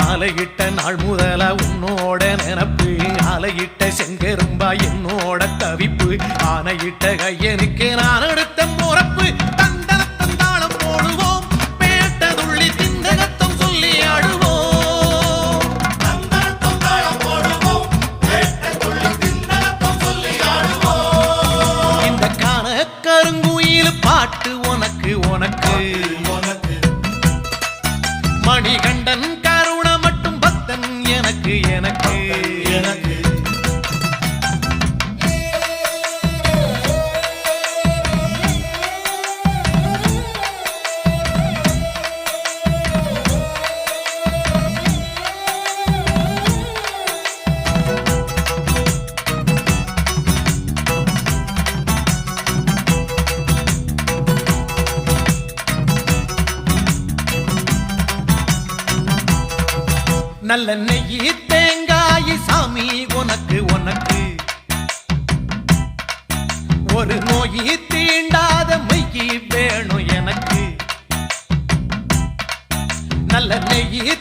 மாலையிட்ட நாள் முதல உன்னோட நினப்பு ஆலையிட்ட செங்கரும்பா என்னோட தவிப்பு ஆனையிட்ட கையனுக்கு நான் எடுத்த முறப்பு தந்தாளம் போடுவோம் பேட்டதுள்ளி திந்தகத்தம் சொல்லி ஆடுவோம் இந்த காண கருங்குயில் பாட்டு உனக்கு உனக்கு மணிகண்டன் கருண மட்டும் பக்தன் எனக்கு எனக்கு எனக்கு நல்ல நெய்யி தேங்காய் சாமி உனக்கு உனக்கு ஒரு நோயி தீண்டாத மெய்யி வேணும் எனக்கு நல்ல நெய்யி